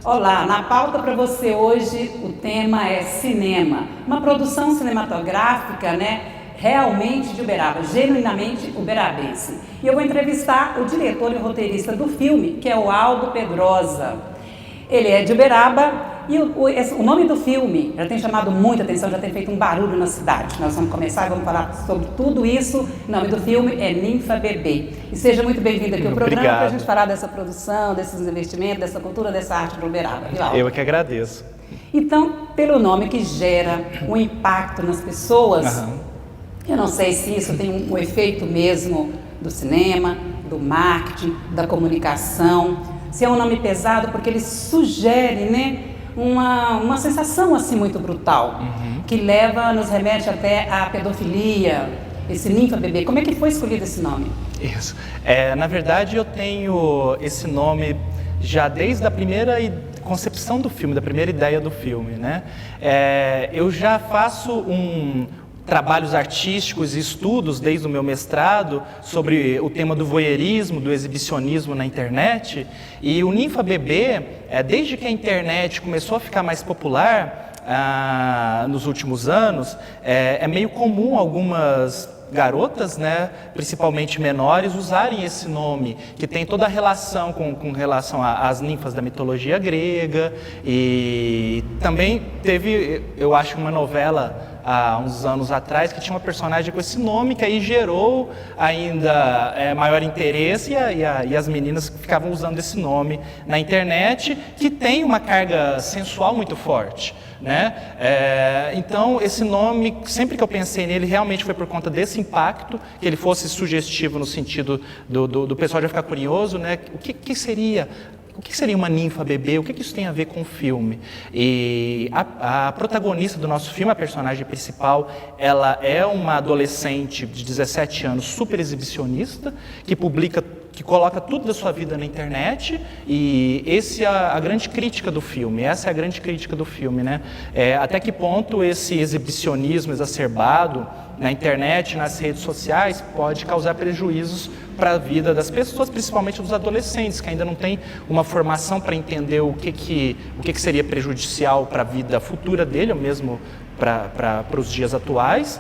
Olá, na pauta para você hoje o tema é cinema, uma produção cinematográfica, realmente de Uberaba, genuinamente uberabense. E eu vou entrevistar o diretor e roteirista do filme, que é o Aldo Pedrosa. Ele é de Uberaba e o nome do filme já tem chamado muita atenção, já tem feito um barulho na cidade. Nós vamos começar e vamos falar sobre tudo isso. O nome do filme é Ninfa Bebê. E seja muito bem-vindo aqui ao programa para a gente falar dessa produção, desses investimentos, dessa cultura, dessa arte para Uberaba. Eu é que agradeço. Então, pelo nome que gera um impacto nas pessoas, eu não sei se isso tem um efeito mesmo do cinema, do marketing, da comunicação, se é um nome pesado, porque ele sugere, uma sensação assim muito brutal, que nos remete até à pedofilia, esse Ninfa Bebê. Como é que foi escolhido esse nome? Isso. Na verdade, eu tenho esse nome já desde a primeira concepção do filme, da primeira ideia do filme, eu já faço trabalhos artísticos e estudos desde o meu mestrado sobre o tema do voyeurismo, do exibicionismo na internet, e o Ninfa Bebê, desde que a internet começou a ficar mais popular nos últimos anos, é meio comum algumas garotas, principalmente menores, usarem esse nome, que tem toda a relação com relação às ninfas da mitologia grega, e também teve, eu acho, uma novela há uns anos atrás, que tinha uma personagem com esse nome, que aí gerou ainda maior interesse, e as meninas ficavam usando esse nome na internet, que tem uma carga sensual muito forte. Então, esse nome, sempre que eu pensei nele, realmente foi por conta desse impacto, que ele fosse sugestivo no sentido do pessoal já ficar curioso, o que seria uma ninfa bebê? O que isso tem a ver com o filme? E a protagonista do nosso filme, a personagem principal, ela é uma adolescente de 17 anos, super exibicionista, que coloca tudo da sua vida na internet, e essa é a grande crítica do filme, até que ponto esse exibicionismo exacerbado na internet, nas redes sociais, pode causar prejuízos para a vida das pessoas, principalmente dos adolescentes, que ainda não têm uma formação para entender o que seria prejudicial para a vida futura dele, ou mesmo para os dias atuais,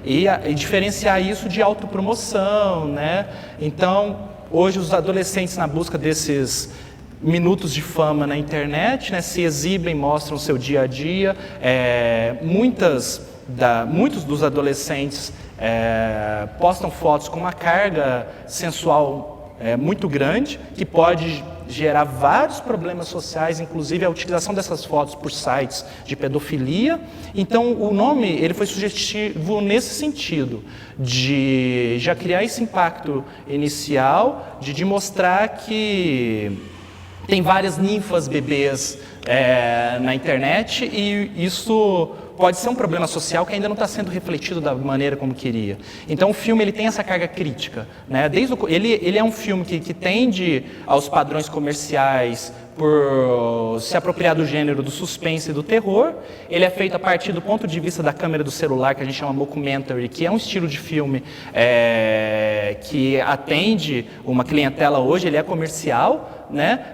e diferenciar isso de autopromoção, Então, hoje os adolescentes, na busca desses minutos de fama na internet, se exibem, mostram o seu dia a dia. Muitos dos adolescentes postam fotos com uma carga sensual muito grande, que pode gerar vários problemas sociais, inclusive a utilização dessas fotos por sites de pedofilia. Então, o nome ele foi sugestivo nesse sentido, de já criar esse impacto inicial, de mostrar que tem várias ninfas bebês na internet, e isso pode ser um problema social que ainda não está sendo refletido da maneira como queria. Então, o filme ele tem essa carga crítica. Ele é um filme que tende aos padrões comerciais por se apropriar do gênero do suspense e do terror. Ele é feito a partir do ponto de vista da câmera do celular, que a gente chama mockumentary, que é um estilo de filme que atende uma clientela hoje, ele é comercial,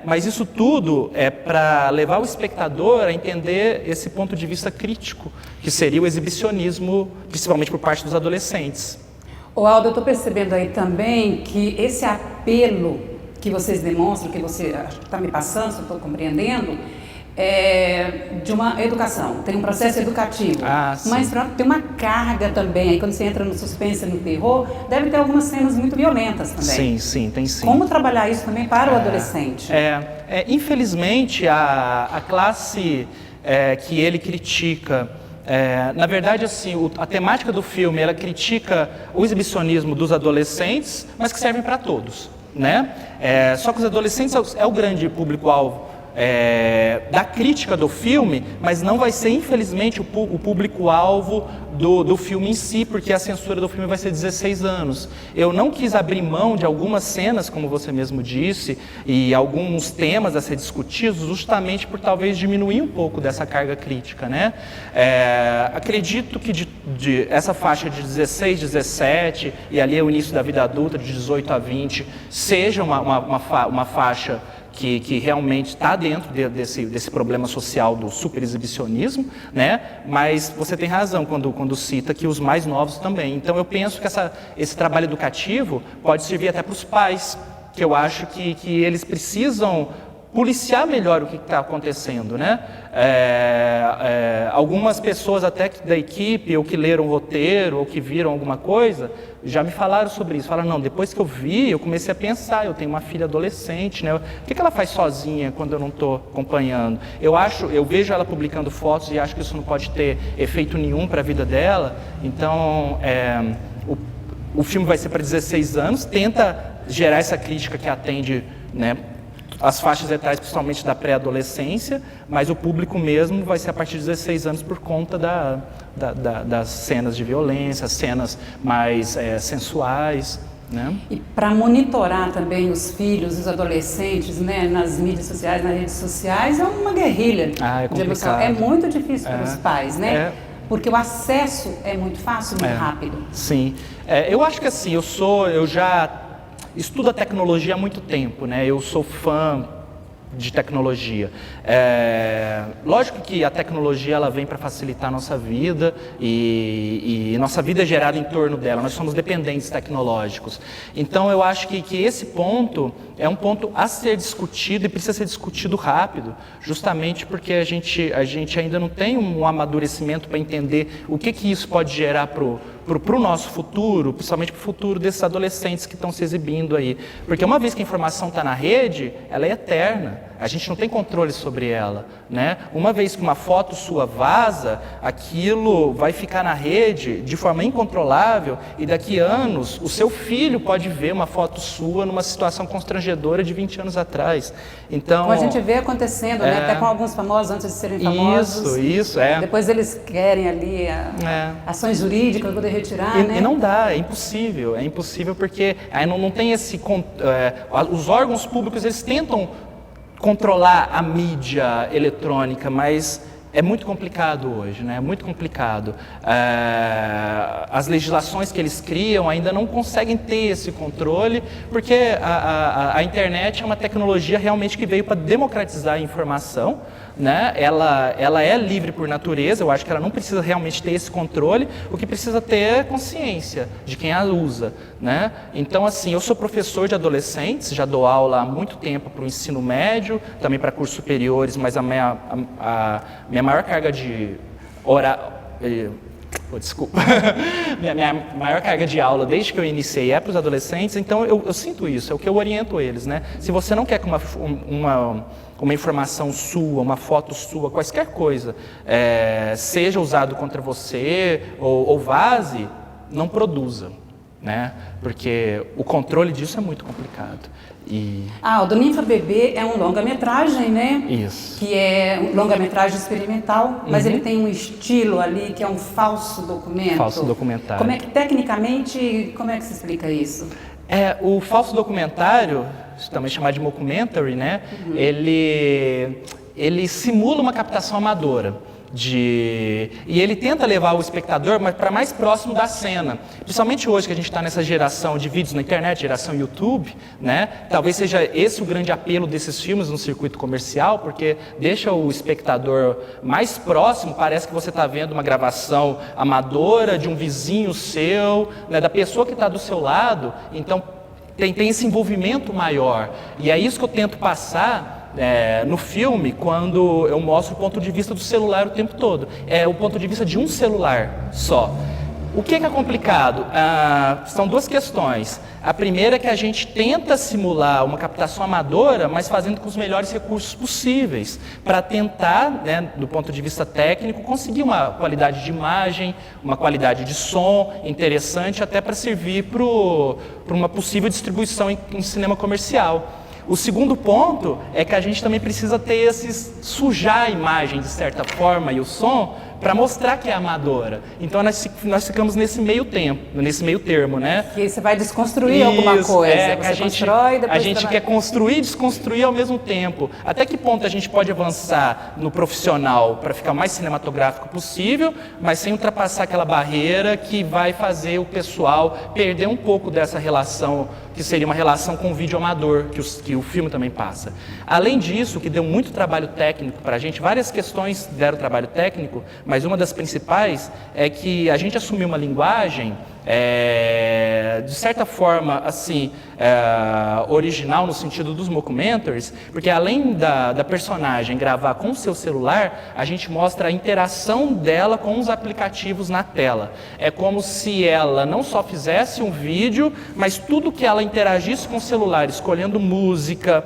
mas isso tudo é para levar o espectador a entender esse ponto de vista crítico, que seria o exibicionismo, principalmente por parte dos adolescentes. Aldo, eu estou percebendo aí também que esse apelo que vocês demonstram, que você está me passando, se eu estou compreendendo, de uma educação, tem um processo educativo, mas tem uma carga também, aí quando você entra no suspense e no terror, deve ter algumas cenas muito violentas também. Sim, tem sim. Como trabalhar isso também para o adolescente? Infelizmente, a classe que ele critica, na verdade, assim, a temática do filme, ela critica o exibicionismo dos adolescentes, mas que servem para todos, só que os adolescentes é o grande público-alvo da crítica do filme, mas não vai ser, infelizmente, o público-alvo do filme em si, porque a censura do filme vai ser 16 anos. Eu não quis abrir mão de algumas cenas, como você mesmo disse, e alguns temas a ser discutidos, justamente por talvez diminuir um pouco dessa carga crítica, Acredito que de essa faixa de 16, 17, e ali é o início da vida adulta, de 18 a 20, seja uma faixa que realmente está dentro desse problema social do superexibicionismo, né? Mas você tem razão quando cita que os mais novos também. Então eu penso que esse trabalho educativo pode servir até para os pais, que eu acho que eles precisam policiar melhor o que está acontecendo, né? Algumas pessoas até da equipe, ou que leram o roteiro, ou que viram alguma coisa, já me falaram sobre isso. Falaram, não, depois que eu vi, eu comecei a pensar, eu tenho uma filha adolescente, né? O que ela faz sozinha quando eu não estou acompanhando? Eu vejo ela publicando fotos e acho que isso não pode ter efeito nenhum para a vida dela. Então, o filme vai ser para 16 anos, tenta gerar essa crítica que atende, né, as faixas etárias, principalmente da pré-adolescência, mas o público mesmo vai ser a partir de 16 anos por conta das cenas de violência, cenas mais sensuais, né? E para monitorar também os filhos, os adolescentes, né, nas mídias sociais, nas redes sociais, é uma guerrilha de emoção. É muito difícil para os pais, né? Porque o acesso é muito fácil, muito rápido. Sim. Eu acho que assim, eu já estudo a tecnologia há muito tempo, né? Eu sou fã de tecnologia. Lógico que a tecnologia ela vem para facilitar a nossa vida e nossa vida é gerada em torno dela. Nós somos dependentes tecnológicos. Então eu acho que esse ponto é um ponto a ser discutido e precisa ser discutido rápido, justamente porque a gente ainda não tem um amadurecimento para entender o que isso pode gerar para o nosso futuro, principalmente para o futuro desses adolescentes que estão se exibindo aí. Porque uma vez que a informação está na rede, ela é eterna. A gente não tem controle sobre ela, né? Uma vez que uma foto sua vaza, aquilo vai ficar na rede de forma incontrolável e daqui a anos o seu filho pode ver uma foto sua numa situação constrangedora de 20 anos atrás. Então, como a gente vê acontecendo, né? Até com alguns famosos antes de serem famosos. Isso. Depois eles querem ali ações jurídicas para poder retirar, né? E não dá, é impossível porque aí não tem esse... os órgãos públicos, eles tentam controlar a mídia eletrônica, mas é muito complicado hoje, né? É muito complicado. As legislações que eles criam ainda não conseguem ter esse controle, porque a internet é uma tecnologia realmente que veio para democratizar a informação, né? Ela é livre por natureza, eu acho que ela não precisa realmente ter esse controle, o que precisa ter é consciência de quem a usa, né? Então, assim, eu sou professor de adolescentes, já dou aula há muito tempo para o ensino médio, também para cursos superiores, mas a minha maior carga de minha maior carga de aula desde que eu iniciei é para os adolescentes, então eu sinto isso, é o que eu oriento eles, né? Se você não quer que uma informação sua, uma foto sua, quaisquer coisa, seja usado contra você ou vaze, não produza, né? Porque o controle disso é muito complicado. O do Ninfa Bebê é um longa-metragem, né? Isso. Que é um longa-metragem experimental, mas ele tem um estilo ali que é um falso documento. Falso documentário. Tecnicamente, como é que se explica isso? O falso documentário, também chamado de mockumentary, né? Ele simula uma captação amadora. E ele tenta levar o espectador para mais próximo da cena. Principalmente hoje que a gente está nessa geração de vídeos na internet, geração YouTube, né? Talvez seja esse o grande apelo desses filmes no circuito comercial, porque deixa o espectador mais próximo, parece que você está vendo uma gravação amadora de um vizinho seu, né? Da pessoa que está do seu lado, então tem esse envolvimento maior. E é isso que eu tento passar no filme, quando eu mostro o ponto de vista do celular o tempo todo. É o ponto de vista de um celular só. O que é complicado? São duas questões. A primeira é que a gente tenta simular uma captação amadora, mas fazendo com os melhores recursos possíveis, para tentar, né, do ponto de vista técnico, conseguir uma qualidade de imagem, uma qualidade de som interessante, até para servir para uma possível distribuição em cinema comercial. O segundo ponto é que a gente também precisa ter sujar a imagem de certa forma e o som para mostrar que é amadora. Então nós ficamos nesse meio termo, né? Que você vai desconstruir alguma coisa. A gente quer construir e desconstruir ao mesmo tempo. Até que ponto a gente pode avançar no profissional para ficar o mais cinematográfico possível, mas sem ultrapassar aquela barreira que vai fazer o pessoal perder um pouco dessa relação, que seria uma relação com o vídeo amador, que o filme também passa. Além disso, que deu muito trabalho técnico para a gente, várias questões deram trabalho técnico, mas uma das principais é que a gente assumiu uma linguagem, de certa forma, assim, original no sentido dos mockumentaries, porque além da personagem gravar com o seu celular, a gente mostra a interação dela com os aplicativos na tela. É como se ela não só fizesse um vídeo, mas tudo que ela interagisse com o celular, escolhendo música,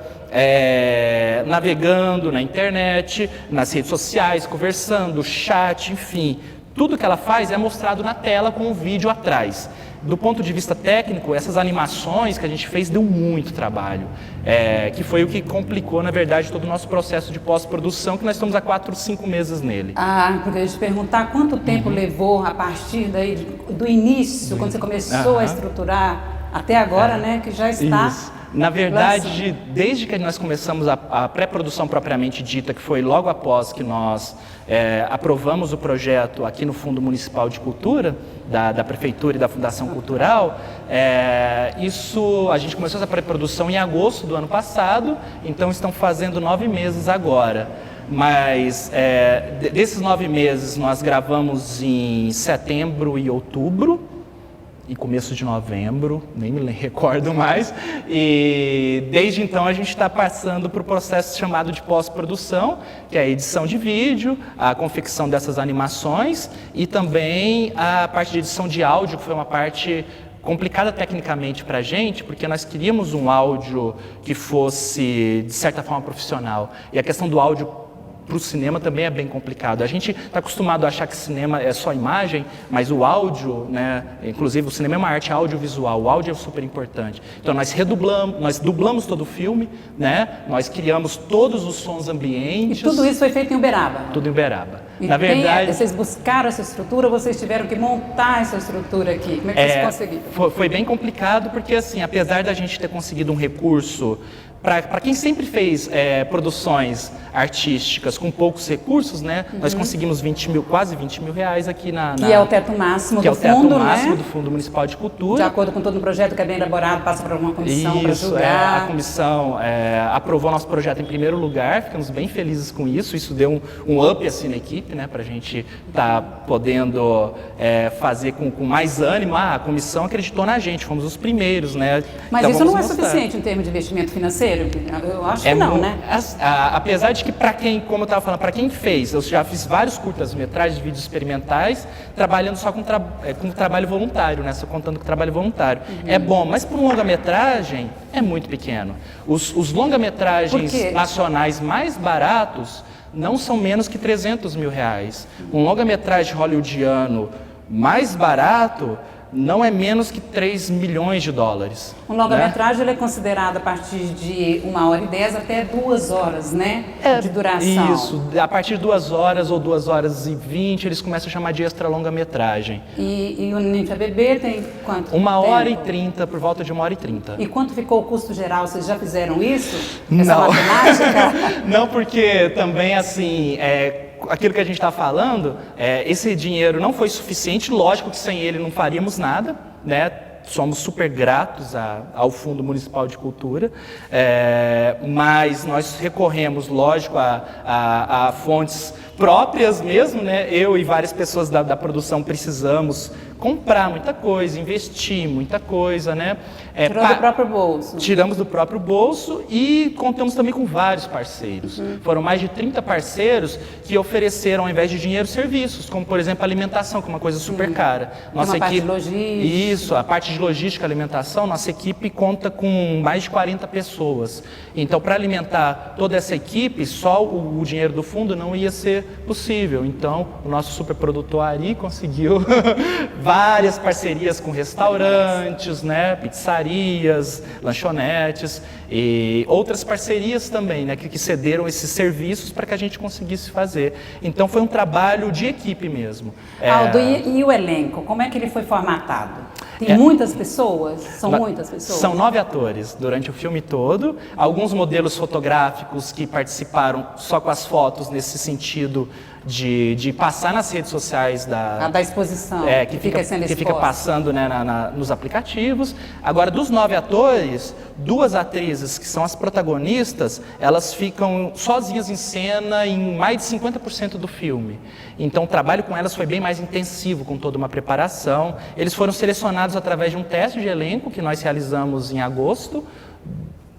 navegando na internet, nas redes sociais, conversando, chat, enfim. Tudo que ela faz é mostrado na tela com o vídeo atrás. Do ponto de vista técnico, essas animações que a gente fez deu muito trabalho, que foi o que complicou, na verdade, todo o nosso processo de pós-produção, que nós estamos há 4, 5 meses nele. Porque eu ia te perguntar quanto tempo levou a partir daí, do início, quando você começou a estruturar, até agora, né, que já está... Isso. Na verdade, desde que nós começamos a pré-produção propriamente dita, que foi logo após que nós aprovamos o projeto aqui no Fundo Municipal de Cultura, da Prefeitura e da Fundação Cultural, a gente começou essa pré-produção em agosto do ano passado, então estão fazendo 9 meses agora. Mas desses 9 meses nós gravamos em setembro e outubro, e começo de novembro, nem me recordo mais, e desde então a gente está passando por um processo chamado de pós-produção, que é a edição de vídeo, a confecção dessas animações e também a parte de edição de áudio, que foi uma parte complicada tecnicamente para a gente, porque nós queríamos um áudio que fosse, de certa forma, profissional, e a questão do áudio para o cinema também é bem complicado. A gente está acostumado a achar que cinema é só imagem, mas o áudio, né, inclusive o cinema é uma arte audiovisual, o áudio é super importante. Então nós dublamos todo o filme, né, nós criamos todos os sons ambientes. E tudo isso foi feito em Uberaba? Tudo em Uberaba. E na verdade, vocês buscaram essa estrutura ou vocês tiveram que montar essa estrutura aqui? Como é que vocês conseguiram? Foi bem complicado porque, assim, apesar da gente ter conseguido um recurso, para quem sempre fez produções artísticas com poucos recursos, né? Nós conseguimos quase 20 mil reais aqui Que é o teto máximo do fundo, né? Que é o teto máximo do Fundo Municipal de Cultura. De acordo com todo o projeto que é bem elaborado, passa por alguma comissão para julgar. A comissão aprovou nosso projeto em primeiro lugar, ficamos bem felizes com isso. Isso deu um up assim na equipe, né? Para a gente estar podendo fazer com mais ânimo. A comissão acreditou na gente, fomos os primeiros, né? Mas então, isso não é suficiente em termos de investimento financeiro? Eu acho que não, né? Apesar de que para quem, como eu estava falando, para quem fez, eu já fiz vários curtas-metragens, vídeos experimentais, trabalhando só com trabalho voluntário, né? Só contando com trabalho voluntário. É bom, mas para um longa-metragem é muito pequeno. Os longa-metragens nacionais mais baratos não são menos que 300 mil reais. Um longa-metragem hollywoodiano mais barato não é menos que 3 milhões de dólares. Um longa-metragem ele é considerado a partir de 1h10 até 2 horas, né? De duração. Isso, a partir de 2 horas ou 2h20, eles começam a chamar de extra longa-metragem. E o Ninfa Bebê tem quanto? 1h30, por volta de 1h30. E quanto ficou o custo geral? Vocês já fizeram isso? Essa matemática? Não, porque também, assim, aquilo que a gente está falando, esse dinheiro não foi suficiente, lógico que sem ele não faríamos nada, né? Somos super gratos ao Fundo Municipal de Cultura, mas nós recorremos, lógico, a fontes próprias mesmo, né? Eu e várias pessoas da produção precisamos comprar muita coisa, investir muita coisa, né? Tirou do próprio bolso. Tiramos do próprio bolso e contamos também com vários parceiros. Foram mais de 30 parceiros que ofereceram, ao invés de dinheiro, serviços, como, por exemplo, alimentação, que é uma coisa super cara. Nossa equipe... parte de logística. Isso, a parte de logística e alimentação, nossa equipe conta com mais de 40 pessoas. Então, para alimentar toda essa equipe, só o dinheiro do fundo não ia ser ser possível. Então, o nosso superprodutor Ari conseguiu várias parcerias com restaurantes, né, pizzarias, lanchonetes e outras parcerias também, né, que cederam esses serviços para que a gente conseguisse fazer. Então, foi um trabalho de equipe mesmo. Aldo, e o elenco, como é que ele foi formatado? Tem muitas pessoas? São muitas pessoas? São 9 atores durante o filme todo. Alguns modelos fotográficos que participaram só com as fotos nesse sentido de passar nas redes sociais da exposição, que fica passando, né, nos aplicativos. Agora, dos 9 atores, 2 atrizes que são as protagonistas, elas ficam sozinhas em cena em mais de 50% do filme. Então, o trabalho com elas foi bem mais intensivo, com toda uma preparação. Eles foram selecionados através de um teste de elenco que nós realizamos em agosto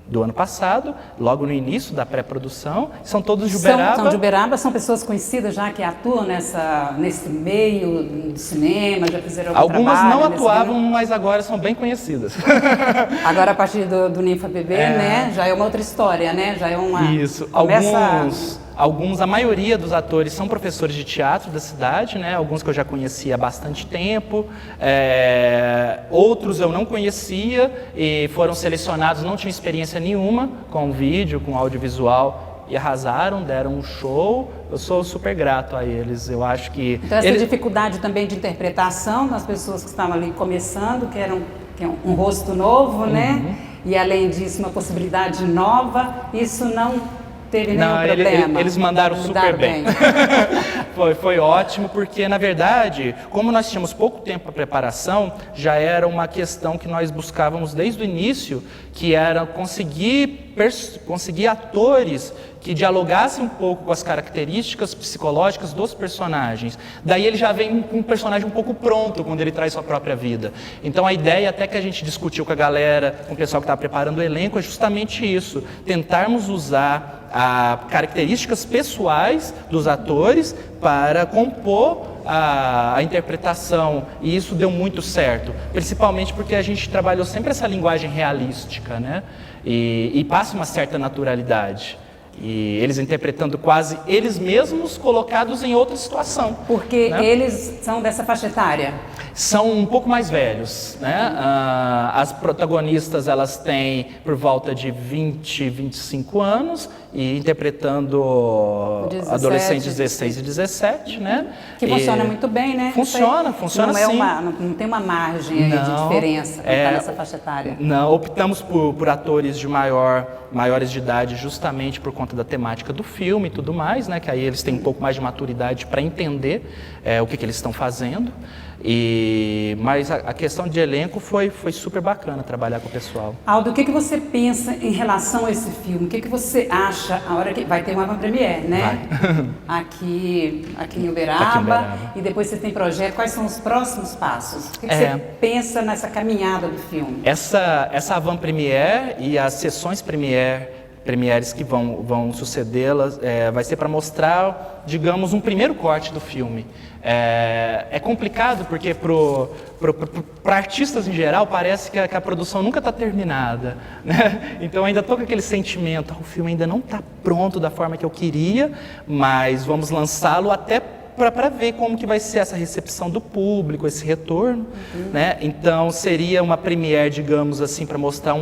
do ano passado, logo no início da pré-produção. São todos de Uberaba. São de Uberaba, são pessoas conhecidas já que atuam nesse meio do cinema, já fizeram algum Algumas trabalho não atuavam, mas agora são bem conhecidas. Agora, a partir do Ninfa Bebê, né, já é uma outra história, né? Já é uma... Isso. A maioria dos atores são professores de teatro da cidade, né? Alguns que eu já conhecia há bastante tempo, outros eu não conhecia e foram selecionados, não tinham experiência nenhuma com vídeo, com audiovisual e arrasaram, deram um show. Eu sou super grato a eles, eu acho que... Então essa dificuldade também de interpretação das pessoas que estavam ali começando, que é um rosto novo, né? E além disso uma possibilidade nova, isso não... teve nenhum problema. Eles mandaram super bem. Foi ótimo, porque, na verdade, como nós tínhamos pouco tempo para preparação, já era uma questão que nós buscávamos desde o início, que era conseguir atores que dialogassem um pouco com as características psicológicas dos personagens. Daí ele já vem com um personagem um pouco pronto quando ele traz sua própria vida. Então a ideia, até que a gente discutiu com a galera, com o pessoal que estava preparando o elenco, é justamente isso, tentarmos usar características pessoais dos atores para compor a interpretação, e isso deu muito certo, principalmente porque a gente trabalhou sempre essa linguagem realística, né? E passa uma certa naturalidade. E eles interpretando quase eles mesmos colocados em outra situação. Porque, né? Eles são dessa faixa etária? São um pouco mais velhos, né? As protagonistas, elas têm por volta de 20, 25 anos e interpretando 17, adolescentes 16 e 17, né? Que funciona muito bem, né? Funciona sim. Não tem uma margem aí de diferença nessa faixa etária. Não, optamos por atores de maiores de idade justamente por conta da temática do filme e tudo mais, né? Que aí eles têm um pouco mais de maturidade para entender o que eles estão fazendo. Mas a questão de elenco foi super bacana trabalhar com o pessoal. Aldo, o que você pensa em relação a esse filme? O que você acha a hora que vai ter uma avant-première, né? Aqui em Uberaba. E depois você tem projeto. Quais são os próximos passos? O que você pensa nessa caminhada do filme? Essa avant-première e as sessões premieres que vão sucedê-las, vai ser para mostrar, digamos, um primeiro corte do filme. É complicado porque para artistas em geral parece que a produção nunca está terminada, né? Então ainda estou com aquele sentimento, o filme ainda não está pronto da forma que eu queria, mas vamos lançá-lo até para ver como que vai ser essa recepção do público, esse retorno, né? Então seria uma premiere, digamos assim, para mostrar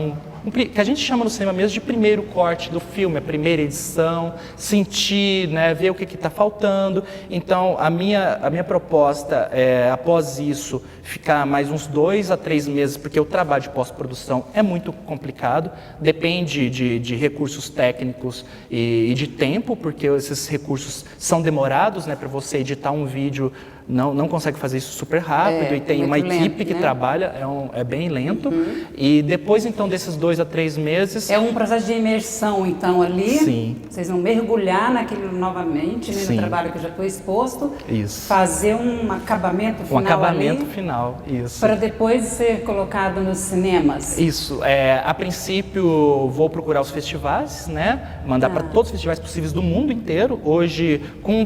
que a gente chama no cinema mesmo de primeiro corte do filme, a primeira edição, sentir, né, ver o que está faltando. Então a minha proposta é, após isso, ficar mais uns 2 a 3 meses, porque o trabalho de pós-produção é muito complicado, depende de recursos técnicos e de tempo, porque esses recursos são demorados, né, para você editar um vídeo. Não consegue fazer isso super rápido e tem uma equipe que trabalha, é bem lento. E depois, então, desses 2 a 3 meses... É um processo de imersão, então, ali. Sim. Vocês vão mergulhar naquilo novamente, né, no trabalho que já foi exposto. Isso. Fazer um acabamento final. Um acabamento final, isso. Para depois ser colocado nos cinemas. Isso. A princípio, vou procurar os festivais, né? Mandar para todos os festivais possíveis do mundo inteiro. Hoje,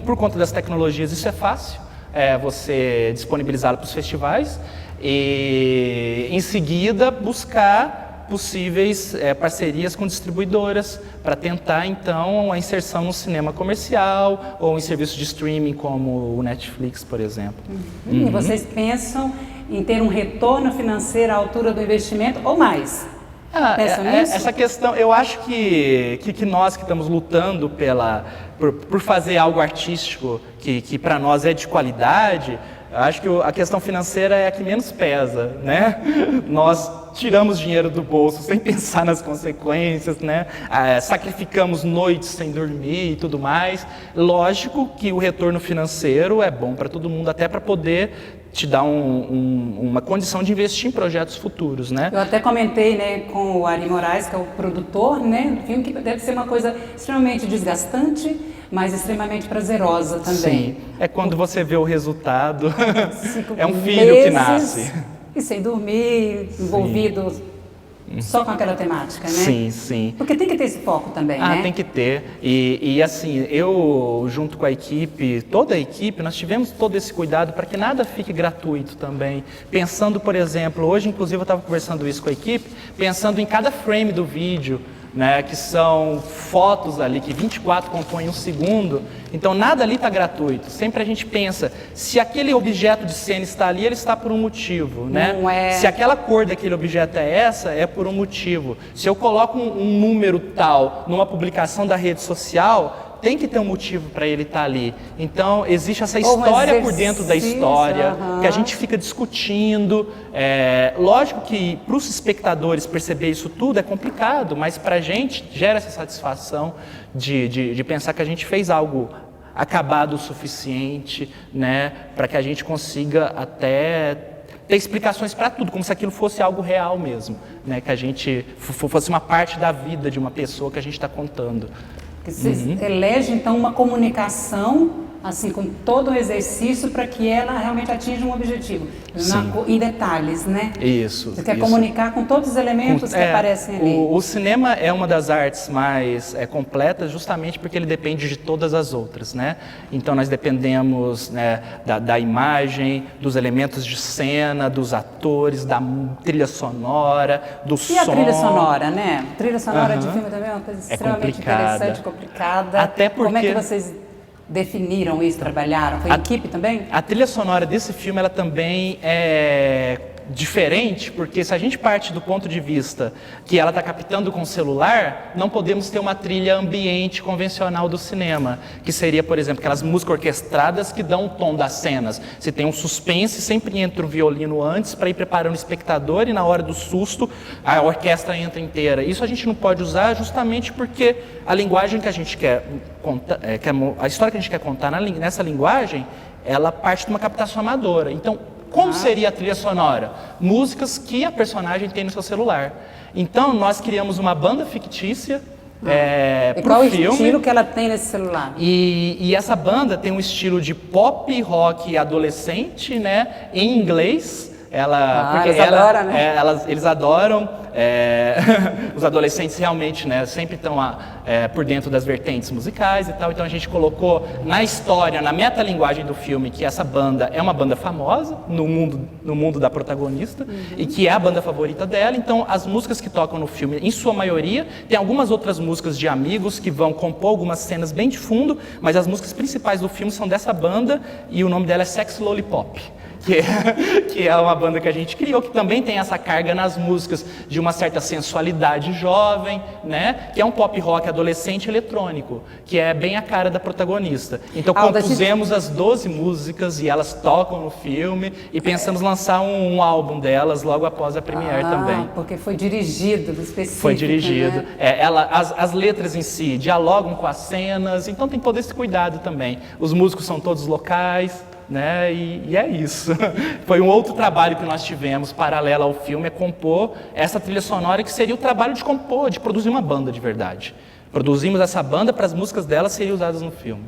por conta das tecnologias, isso é fácil. Você disponibilizá-lo para os festivais e, em seguida, buscar possíveis parcerias com distribuidoras para tentar, então, a inserção no cinema comercial ou em serviços de streaming como o Netflix, por exemplo. E vocês pensam em ter um retorno financeiro à altura do investimento ou mais? Pensam nisso? Essa questão, eu acho que nós que estamos lutando por fazer algo artístico que para nós é de qualidade, eu acho que a questão financeira é a que menos pesa, né? Nós tiramos dinheiro do bolso sem pensar nas consequências, né? Sacrificamos noites sem dormir e tudo mais. Lógico que o retorno financeiro é bom para todo mundo, até para poder te dar uma condição de investir em projetos futuros, né? Eu até comentei, né, com o Ari Moraes, que é o produtor, né, do filme, que deve ser uma coisa extremamente desgastante, mas extremamente prazerosa também. Sim, é quando você vê o resultado, é um filho que nasce. E sem dormir, envolvido só com aquela temática, né? Sim, sim. Porque tem que ter esse foco também, né? Tem que ter. E assim, eu junto com a equipe, toda a equipe, nós tivemos todo esse cuidado para que nada fique gratuito também. Pensando, por exemplo, hoje inclusive eu estava conversando isso com a equipe, pensando em cada frame do vídeo, né, que são fotos ali, que 24 compõem um segundo, então nada ali está gratuito. Sempre a gente pensa, se aquele objeto de cena está ali, ele está por um motivo, né? Não é... Se aquela cor daquele objeto é essa, é por um motivo. Se eu coloco um número tal numa publicação da rede social, tem que ter um motivo para ele estar ali. Então, existe essa história por dentro da história, que a gente fica discutindo. Lógico que para os espectadores perceber isso tudo é complicado, mas para a gente gera essa satisfação de pensar que a gente fez algo acabado o suficiente, né, para que a gente consiga até ter explicações para tudo, como se aquilo fosse algo real mesmo, né, que a gente fosse uma parte da vida de uma pessoa que a gente está contando. Vocês elegem, então, uma comunicação, assim, com todo o exercício para que ela realmente atinja um objetivo, em detalhes, né? Isso. Você quer comunicar com todos os elementos que aparecem ali. O cinema é uma das artes mais completas justamente porque ele depende de todas as outras, né? Então nós dependemos, né, da imagem, dos elementos de cena, dos atores, da trilha sonora, do som. E a trilha sonora, né? A trilha sonora de filme também é uma coisa extremamente interessante, complicada. Até porque... Como é que vocês definiram isso, trabalharam? Foi equipe também? A trilha sonora desse filme, ela também é diferente, porque se a gente parte do ponto de vista que ela está captando com o celular, não podemos ter uma trilha ambiente convencional do cinema, que seria, por exemplo, aquelas músicas orquestradas que dão o tom das cenas. Se tem um suspense, sempre entra um violino antes para ir preparando o espectador e na hora do susto a orquestra entra inteira. Isso a gente não pode usar justamente porque a linguagem que a gente quer contar, a história que a gente quer contar nessa linguagem, ela parte de uma captação amadora. Então, como seria a trilha sonora? Músicas que a personagem tem no seu celular. Então, nós criamos uma banda fictícia e qual o estilo que ela tem nesse celular? E essa banda tem um estilo de pop rock adolescente, né, em inglês. Eles adoram. Os adolescentes realmente, né, sempre estão por dentro das vertentes musicais e tal. Então a gente colocou na história, na metalinguagem do filme, que essa banda é uma banda famosa no mundo da protagonista e que é a banda favorita dela. Então as músicas que tocam no filme, em sua maioria, tem algumas outras músicas de amigos que vão compor algumas cenas bem de fundo, mas as músicas principais do filme são dessa banda e o nome dela é Sex Lollipop. Que é uma banda que a gente criou, que também tem essa carga nas músicas de uma certa sensualidade jovem, né? Que é um pop rock adolescente eletrônico, que é bem a cara da protagonista. Então compusemos as 12 músicas e elas tocam no filme e pensamos lançar um álbum delas logo após a premiere também. Porque foi dirigido específico. Foi dirigido. Né? As letras em si dialogam com as cenas, então tem todo esse cuidado também. Os músicos são todos locais, né? E é isso. Foi um outro trabalho que nós tivemos paralelo ao filme, é compor essa trilha sonora, que seria o trabalho de compor, de produzir uma banda de verdade. Produzimos essa banda para as músicas dela serem usadas no filme.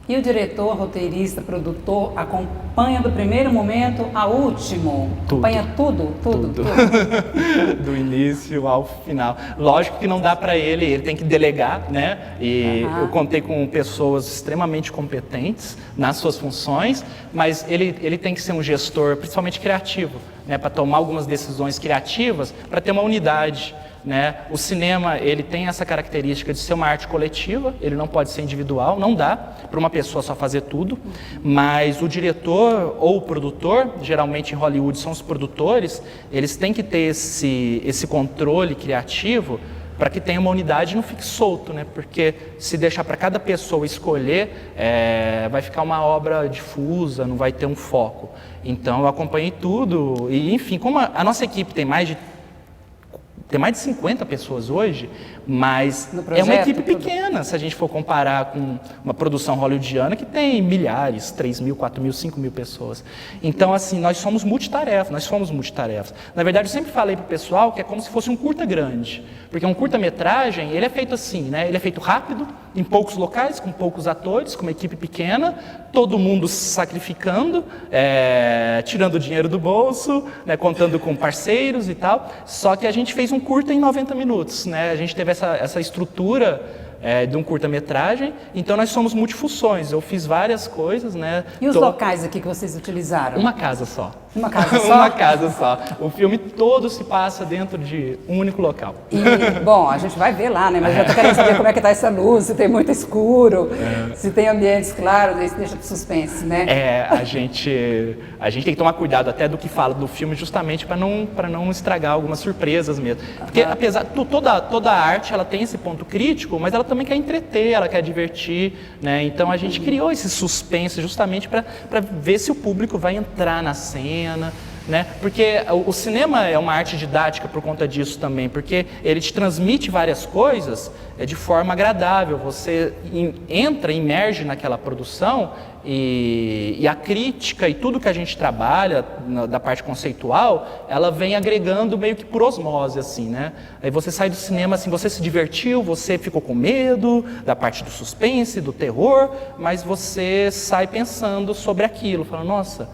E o diretor, roteirista, produtor acompanha do primeiro momento ao último? Tudo. Acompanha tudo. Do início ao final. Lógico que não dá para ele tem que delegar, né? E eu contei com pessoas extremamente competentes nas suas funções, mas ele tem que ser um gestor, principalmente criativo, né? Para tomar algumas decisões criativas, para ter uma unidade. Né? O cinema ele tem essa característica de ser uma arte coletiva, ele não pode ser individual, não dá para uma pessoa só fazer tudo, mas o diretor ou o produtor, geralmente em Hollywood são os produtores, eles têm que ter esse controle criativo para que tenha uma unidade e não fique solto, né? Porque se deixar para cada pessoa escolher, vai ficar uma obra difusa, não vai ter um foco. Então eu acompanhei tudo e enfim, como a nossa equipe tem mais de 50 pessoas hoje, mas é uma equipe pequena, se a gente for comparar com uma produção hollywoodiana que tem milhares, 3 mil, 4 mil, 5 mil pessoas. Então, assim, nós somos multitarefas. Na verdade, eu sempre falei para o pessoal que é como se fosse um curta grande, porque um curta-metragem, ele é feito assim, né? Ele é feito rápido, em poucos locais, com poucos atores, com uma equipe pequena, todo mundo se sacrificando, tirando o dinheiro do bolso, né? Contando com parceiros e tal, só que a gente fez um curta em 90 minutos, né? A gente teve essa estrutura de um curta-metragem, então nós somos multifunções, eu fiz várias coisas, né? E os locais aqui que vocês utilizaram? Uma casa só. Uma casa só? Uma casa só. O filme todo se passa dentro de um único local. E, bom, a gente vai ver lá, né? Mas eu tô querendo saber como é que tá essa luz, se tem muito escuro, se tem ambientes claros, isso deixa de suspense, né? A gente tem que tomar cuidado até do que fala do filme, justamente para não estragar algumas surpresas mesmo. Porque apesar toda a arte, ela tem esse ponto crítico, mas ela também quer entreter, ela quer divertir, né? Então a gente criou esse suspense justamente para ver se o público vai entrar na cena, né? Porque o cinema é uma arte didática por conta disso também, porque ele te transmite várias coisas de forma agradável, você imerge naquela produção e a crítica e tudo que a gente trabalha da parte conceitual, ela vem agregando meio que por osmose, assim, né? Aí você sai do cinema, assim, você se divertiu, você ficou com medo da parte do suspense, do terror, mas você sai pensando sobre aquilo, falando, nossa,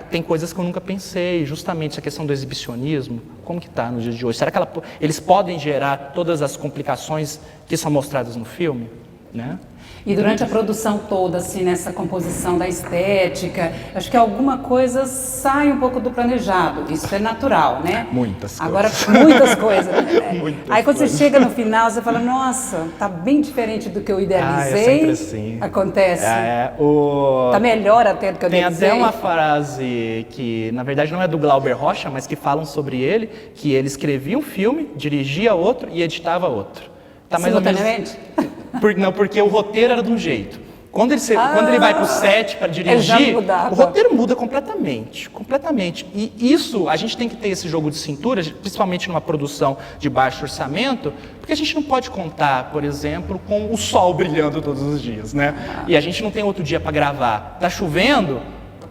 tem coisas que eu nunca pensei, justamente essa questão do exibicionismo, como que está nos dias de hoje? Será que eles podem gerar todas as complicações que são mostradas no filme, né? E durante a produção toda, assim, nessa composição da estética, acho que alguma coisa sai um pouco do planejado, isso é natural, né? Muitas coisas. Agora, muitas coisas. Muitas Aí quando coisas. Você chega no final, você fala, nossa, tá bem diferente do que eu idealizei. É sempre assim. Acontece. Tá melhor até do que eu idealizei. Tem até uma frase que, na verdade, não é do Glauber Rocha, mas que falam sobre ele, que ele escrevia um filme, dirigia outro e editava outro. Tá mais ou menos... Não, porque o roteiro era de um jeito. Quando ele vai para o set para dirigir, o roteiro muda completamente. E isso, a gente tem que ter esse jogo de cintura, principalmente numa produção de baixo orçamento, porque a gente não pode contar, por exemplo, com o sol brilhando todos os dias, né? E a gente não tem outro dia para gravar. Tá chovendo?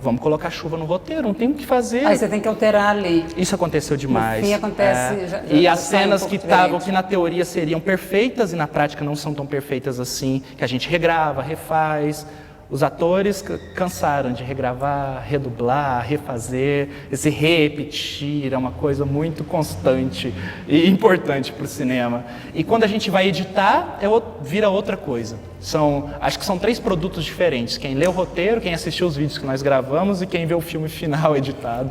Vamos colocar chuva no roteiro, não tem o que fazer. Aí você tem que alterar a lei. Isso aconteceu demais. No fim acontece. E as cenas que na teoria seriam perfeitas e na prática não são tão perfeitas assim, que a gente regrava, refaz. Os atores cansaram de regravar, redublar, refazer, esse repetir é uma coisa muito constante e importante para o cinema. E quando a gente vai editar, vira outra coisa. Acho que são 3 produtos diferentes. Quem lê o roteiro, quem assistiu os vídeos que nós gravamos e quem vê o filme final editado.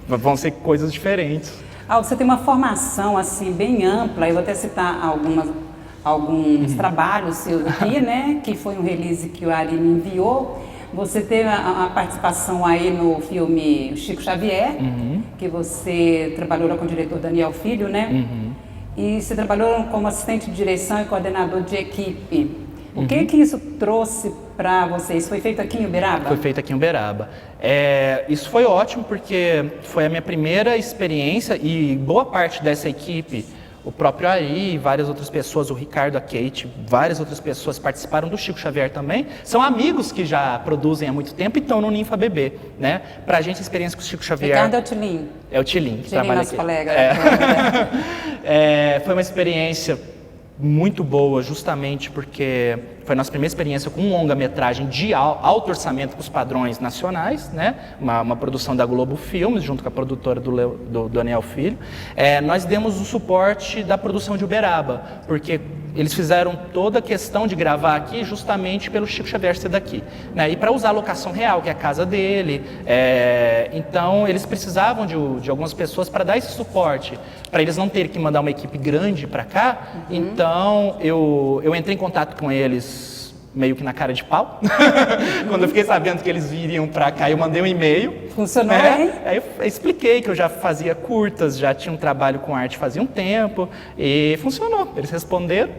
Vão ser coisas diferentes. Você tem uma formação assim bem ampla, eu vou até citar alguns trabalhos seus aqui, né? Que foi um release que o Ari me enviou. Você teve a participação aí no filme Chico Xavier, que você trabalhou com o diretor Daniel Filho, né? E você trabalhou como assistente de direção e coordenador de equipe. O que isso trouxe para vocês? Foi feito aqui em Uberaba? Foi feito aqui em Uberaba. Isso foi ótimo porque foi a minha primeira experiência e boa parte dessa equipe, o próprio Ari, várias outras pessoas, o Ricardo, a Kate, várias outras pessoas participaram do Chico Xavier também. São amigos que já produzem há muito tempo e estão no Ninfa Bebê, né? Pra gente, a experiência com o Chico Xavier... Ricardo é o Tilim. É o Tilim, que trabalha nosso aqui. Colega. Foi uma experiência muito boa, justamente porque foi a nossa primeira experiência com um longa-metragem de alto orçamento para os padrões nacionais, né? Uma produção da Globo Filmes, junto com a produtora do Daniel Filho. Nós demos o suporte da produção de Uberaba, porque eles fizeram toda a questão de gravar aqui justamente pelo Chico Xavier ser daqui, né? E para usar a locação real, que é a casa dele. Então, eles precisavam de algumas pessoas para dar esse suporte, para eles não terem que mandar uma equipe grande para cá. Então, eu entrei em contato com eles meio que na cara de pau. Quando eu fiquei sabendo que eles viriam para cá, eu mandei um e-mail. Funcionou, hein? Aí eu expliquei que eu já fazia curtas, já tinha um trabalho com arte fazia um tempo, e funcionou. Eles responderam,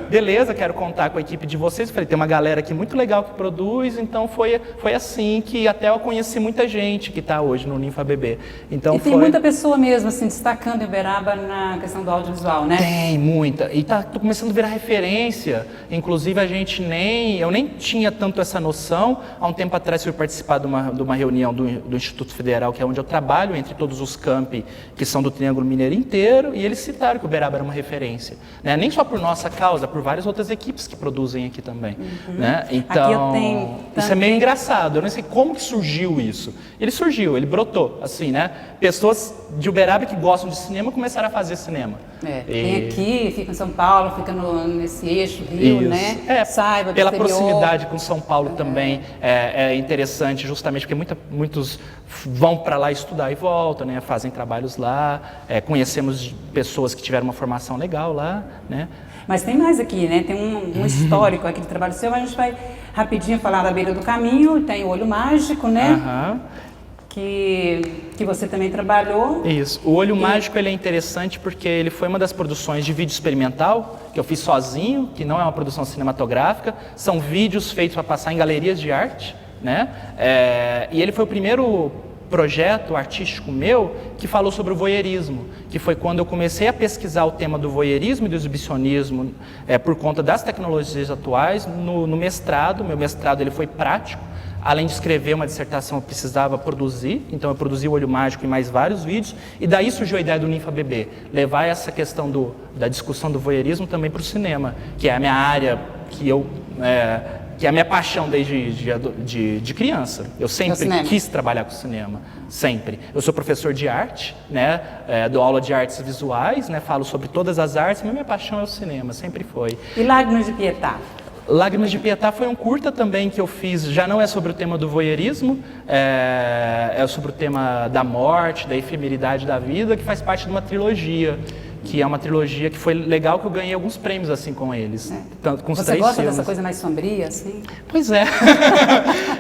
beleza, quero contar com a equipe de vocês. Eu falei, tem uma galera aqui muito legal que produz, então foi assim que até eu conheci muita gente que está hoje no Ninfa Bebê. Então, e tem muita pessoa mesmo, assim, destacando em Uberaba na questão do audiovisual, né? Tem, muita. E tô começando a virar referência. Inclusive, eu nem tinha tanto essa noção. Há um tempo atrás, fui participar de uma reunião do Instituto Federal, que é onde eu trabalho, entre todos os campi que são do Triângulo Mineiro inteiro, e eles citaram que o Uberaba era uma referência, né? Nem só por nossa causa, por várias outras equipes que produzem aqui também, né? Então, aqui eu tenho isso é meio engraçado. Eu não sei como que surgiu isso. Ele surgiu, ele brotou, assim, né? Pessoas de Uberaba que gostam de cinema começaram a fazer cinema. Tem aqui, fica em São Paulo, fica nesse eixo Rio, isso, né? Saiba do pela exterior. proximidade com São Paulo também é interessante, justamente porque muitos vão para lá estudar e voltam, né? Fazem trabalhos lá, conhecemos pessoas que tiveram uma formação legal lá, né? Mas tem mais aqui, né? Tem um histórico aqui de trabalho seu, a gente vai rapidinho falar da Beira do Caminho, tem o Olho Mágico, né? Que você também trabalhou. Isso. O Olho Mágico ele é interessante porque ele foi uma das produções de vídeo experimental que eu fiz sozinho, que não é uma produção cinematográfica. São vídeos feitos para passar em galerias de arte, né? E ele foi o primeiro projeto artístico meu que falou sobre o voyeurismo, que foi quando eu comecei a pesquisar o tema do voyeurismo e do exibicionismo por conta das tecnologias atuais no mestrado. Meu mestrado ele foi prático. Além de escrever uma dissertação, eu precisava produzir, então eu produzi o Olho Mágico e mais vários vídeos, e daí surgiu a ideia do Ninfa Bebê, levar essa questão da discussão do voyeurismo também para o cinema, que é a minha área, que é a minha paixão desde criança. Eu sempre quis trabalhar com cinema, sempre. Eu sou professor de arte, né? Dou aula de artes visuais, né? Falo sobre todas as artes, mas minha paixão é o cinema, sempre foi. E Lágrimas de Pietá? Lágrimas de Pietá foi um curta também que eu fiz, já não é sobre o tema do voyeurismo, é sobre o tema da morte, da efemeridade da vida, que faz parte de uma trilogia, que é uma trilogia que foi legal, que eu ganhei alguns prêmios assim com eles. Tanto com os Você gosta filmes. dessa coisa mais sombria, assim? Pois é.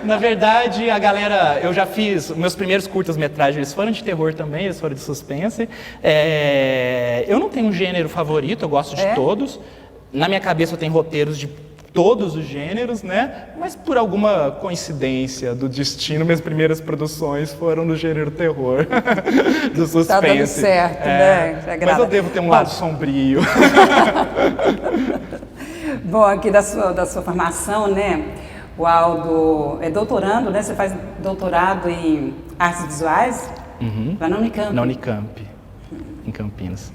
Na verdade, a galera, eu já fiz, meus primeiros curtas-metragens, eles foram de terror também, eles foram de suspense. Eu não tenho um gênero favorito, eu gosto de todos. Na minha cabeça eu tenho roteiros de todos os gêneros, né? Mas por alguma coincidência do destino, minhas primeiras produções foram no gênero terror, do suspense. Tá dando certo, né? Mas eu devo ter um lado sombrio. Bom, aqui da sua formação, né? O Aldo é doutorando, né? Você faz doutorado em artes visuais? Lá na Unicamp. Na Unicamp, em Campinas.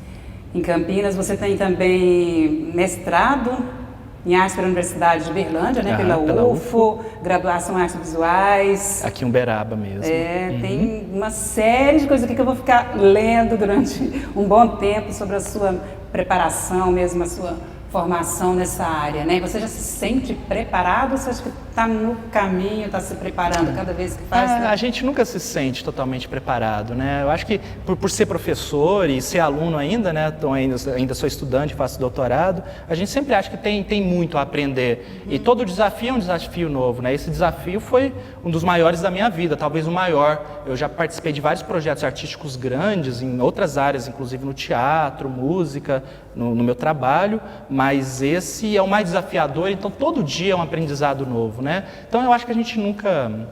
Em Campinas, você tem também mestrado em artes pela Universidade de Berlândia, né? Pela UFO, graduação em artes visuais. Aqui em Uberaba mesmo. Tem uma série de coisas aqui que eu vou ficar lendo durante um bom tempo sobre a sua preparação, mesmo a sua formação nessa área, né? E você já se sente preparado ou você acha que está no caminho, está se preparando cada vez que faz? A gente nunca se sente totalmente preparado, né? Eu acho que por ser professor e ser aluno ainda, né? Então, ainda sou estudante, faço doutorado, a gente sempre acha que tem muito a aprender. E todo desafio é um desafio novo, né? Esse desafio foi um dos maiores da minha vida, talvez o maior. Eu já participei de vários projetos artísticos grandes, em outras áreas, inclusive no teatro, música, no meu trabalho, mas esse é o mais desafiador, então todo dia é um aprendizado novo, né? Então eu acho que a gente nunca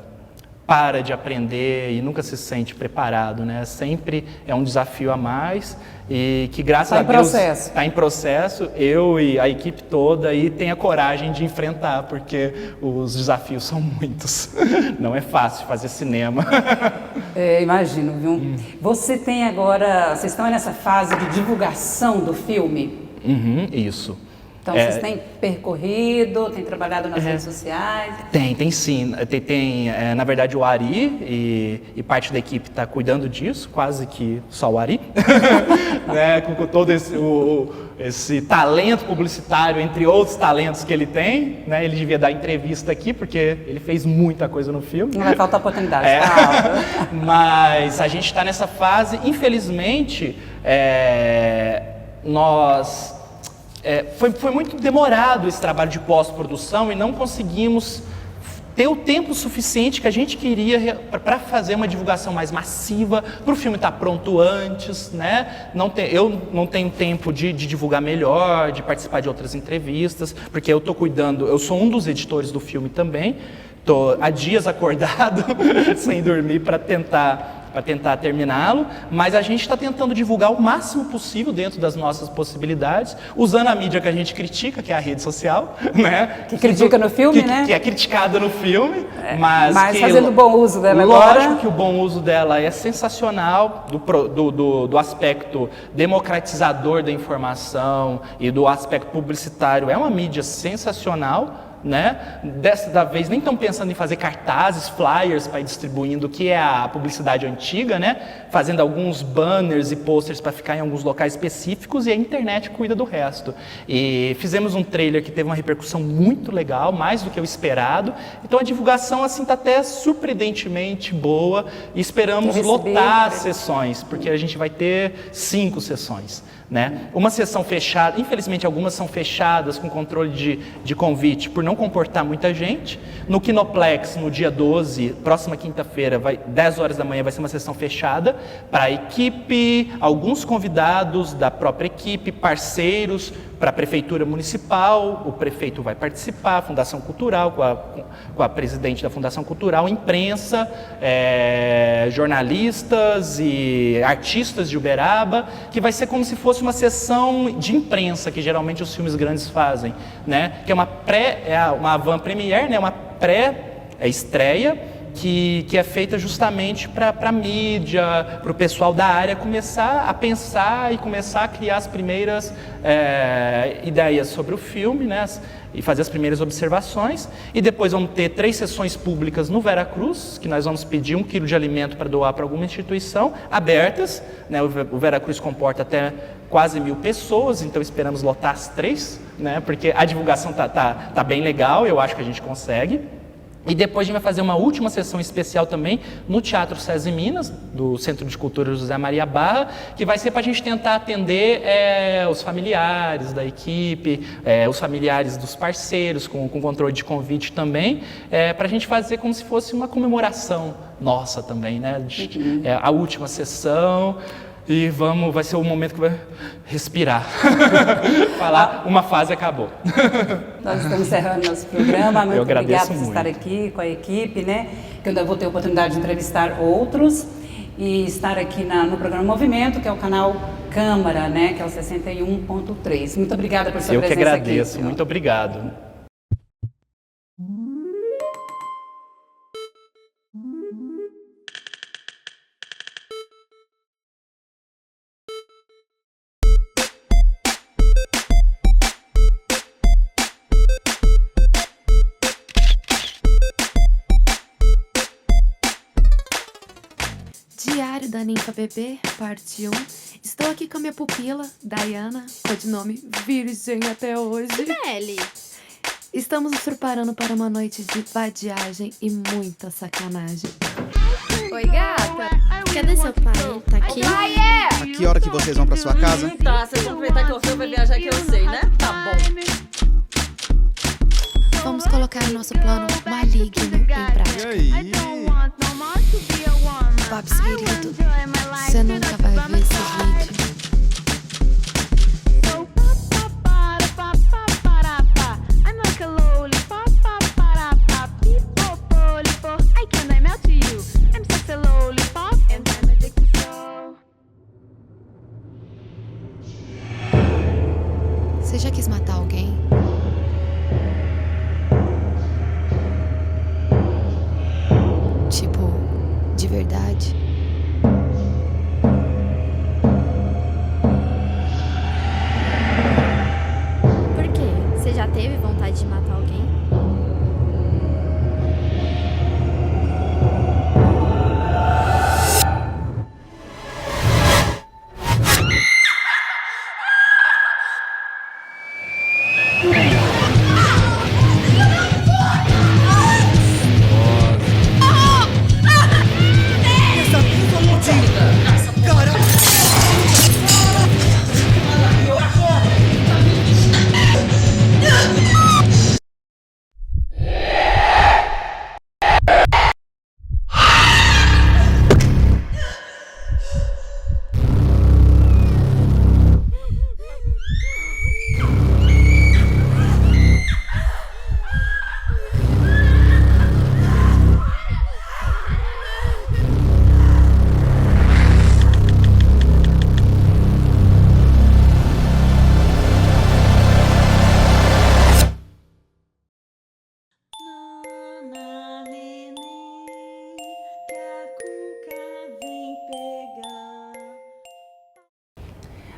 para de aprender e nunca se sente preparado, né? Sempre é um desafio a mais e que graças a Deus está em processo, eu e a equipe toda aí tem a coragem de enfrentar, porque os desafios são muitos. Não é fácil fazer cinema. Imagino, viu? Você tem agora, vocês estão nessa fase de divulgação do filme? Uhum, isso. Então, vocês têm percorrido, têm trabalhado nas redes sociais? Tem sim. Na verdade, o Ari e parte da equipe está cuidando disso, quase que só o Ari, né, com todo esse talento publicitário, entre outros talentos que ele tem, né, ele devia dar entrevista aqui, porque ele fez muita coisa no filme. Não vai faltar oportunidade. Mas a gente está nessa fase, infelizmente, foi muito demorado esse trabalho de pós-produção e não conseguimos ter o tempo suficiente que a gente queria para fazer uma divulgação mais massiva, para o filme estar pronto antes, né? Eu não tenho tempo de divulgar melhor, de participar de outras entrevistas, porque eu estou cuidando, eu sou um dos editores do filme também, estou há dias acordado, sem dormir, para tentar terminá-lo, mas a gente está tentando divulgar o máximo possível dentro das nossas possibilidades, usando a mídia que a gente critica, que é a rede social, né? Que critica no filme, né? Que é criticada no filme, mas fazendo bom uso dela agora. Lógico que o bom uso dela é sensacional, do aspecto democratizador da informação e do aspecto publicitário, é uma mídia sensacional, né? Dessa vez nem estão pensando em fazer cartazes, flyers para ir distribuindo, que é a publicidade antiga, né? Fazendo alguns banners e posters para ficar em alguns locais específicos, e a internet cuida do resto. E fizemos um trailer que teve uma repercussão muito legal, mais do que o esperado. Então a divulgação assim está até surpreendentemente boa, e esperamos lotar as sessões, porque a gente vai ter 5 sessões. Né? Uma sessão fechada, infelizmente algumas são fechadas com controle de convite por não comportar muita gente. No Kinoplex, no dia 12, próxima quinta-feira, 10 horas da manhã, vai ser uma sessão fechada para a equipe, alguns convidados da própria equipe, parceiros, para a Prefeitura Municipal, o prefeito vai participar, a Fundação Cultural, com a presidente da Fundação Cultural, imprensa, jornalistas e artistas de Uberaba, que vai ser como se fosse uma sessão de imprensa, que geralmente os filmes grandes fazem, né? Que é uma avant-première, né? Uma pré-estreia, que é feita justamente para a mídia, para o pessoal da área começar a pensar e começar a criar as primeiras ideias sobre o filme, né? E fazer as primeiras observações. E depois vamos ter 3 sessões públicas no Veracruz, que nós vamos pedir 1 quilo de alimento para doar para alguma instituição, abertas, né? O Veracruz comporta até quase 1.000 pessoas, então esperamos lotar as 3, né? Porque a divulgação tá bem legal, eu acho que a gente consegue. E depois a gente vai fazer uma última sessão especial também no Teatro SESI Minas, do Centro de Cultura José Maria Barra, que vai ser para a gente tentar atender os familiares da equipe, os familiares dos parceiros, com controle de convite também, para a gente fazer como se fosse uma comemoração nossa também, né? A última sessão. E vai ser o momento que vai respirar. Falar, uma fase acabou. Nós estamos encerrando nosso programa. Muito obrigada por muito. estar aqui com a equipe, né? Que eu ainda vou ter a oportunidade de entrevistar outros e estar aqui no programa Movimento, que é o canal Câmara, né? Que é o 61.3. Muito obrigada por sua presença aqui. Eu que agradeço. Muito obrigado. Diário da Ninfa Bebê, parte 1. Estou aqui com a minha pupila, Diana, codinome virgem até hoje. Nelly. Estamos nos preparando para uma noite de vadiagem e muita sacanagem. Oi, gata. Cadê seu pai? Tá aqui? A que hora que vocês vão pra sua casa? Tá, vocês vão aproveitar que o Orfeu vai viajar, que eu sei, né? Tá bom. Vamos colocar o nosso plano maligno em prática. E aí? Babs, querido, você nunca vai ver esse vídeo. Você já quis matar alguém? Tipo, de verdade?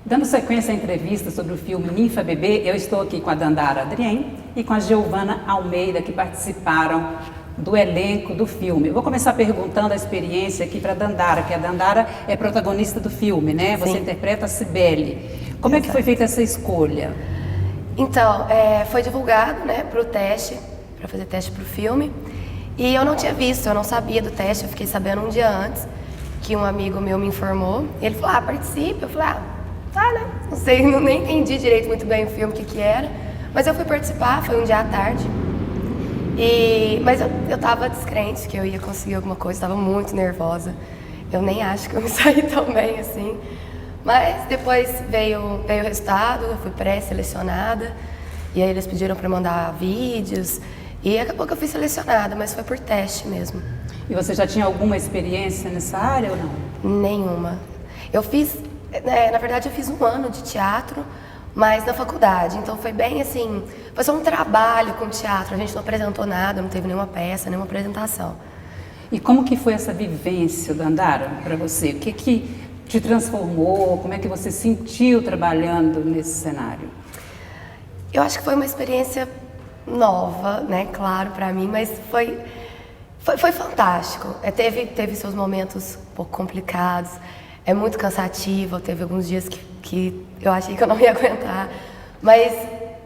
Dando sequência à entrevista sobre o filme Ninfa Bebê, eu estou aqui com a Dandara Adrien e com a Giovana Almeida, que participaram do elenco do filme. Eu vou começar perguntando a experiência aqui para a Dandara, que a Dandara é protagonista do filme, né? Você Sim. interpreta a Cibele. Como é que foi feita essa escolha? Então, foi divulgado, né, para o teste, para fazer teste para o filme. E eu não tinha visto, eu não sabia do teste, eu fiquei sabendo um dia antes, que um amigo meu me informou. E ele falou, participe. Eu falei, tá, né? Não sei, nem entendi direito muito bem o filme, o que era. Mas eu fui participar, foi um dia à tarde. Mas eu tava descrente que eu ia conseguir alguma coisa, tava muito nervosa. Eu nem acho que eu me saí tão bem assim. Mas depois veio o resultado, eu fui pré-selecionada. E aí eles pediram para mandar vídeos. E acabou que eu fui selecionada, mas foi por teste mesmo. E você já tinha alguma experiência nessa área ou não? Nenhuma. Eu fiz, na verdade eu fiz 1 ano de teatro, mas na faculdade. Então foi bem assim, foi só um trabalho com teatro. A gente não apresentou nada, não teve nenhuma peça, nenhuma apresentação. E como que foi essa vivência, Dandara, para você? O que te transformou? Como é que você sentiu trabalhando nesse cenário? Eu acho que foi uma experiência nova, né, claro, para mim, mas foi fantástico. Teve seus momentos um pouco complicados, é muito cansativo, teve alguns dias que eu achei que eu não ia aguentar, mas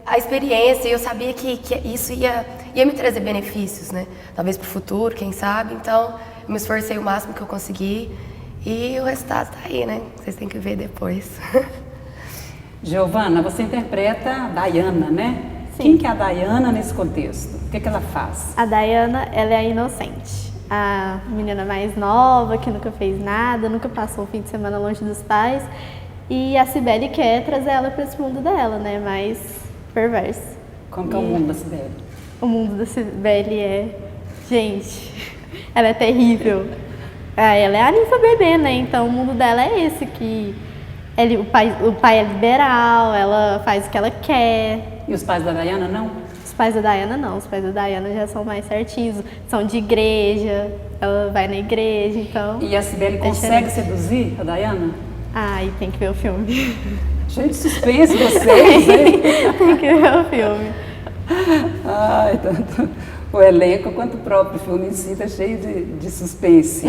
a experiência, eu sabia que isso ia me trazer benefícios, né, talvez para o futuro, quem sabe, então eu me esforcei o máximo que eu consegui e o resultado tá aí, né, vocês têm que ver depois. Giovana, você interpreta a Dayana, né? Sim. Quem que é a Dayana nesse contexto? O que ela faz? A Dayana, ela é a inocente. A menina mais nova, que nunca fez nada, nunca passou o fim de semana longe dos pais. E a Cibele quer trazer ela para esse mundo dela, né? Mais perverso. Como que é o mundo da Cibele? O mundo da Cibele é... Gente, ela é terrível. Ela é a ninfa bebê, né? Então o mundo dela é esse, que o pai é liberal, ela faz o que ela quer. E os pais da Dayana não? Os pais da Dayana não, os pais da Dayana já são mais certinhos, são de igreja, ela vai na igreja, então... E a Cibele consegue seduzir a Dayana? Ai, tem que ver o filme. Cheio de suspense vocês, hein? Tem que ver o filme. Ai, tanto o elenco quanto o próprio filme em si está cheio de suspense.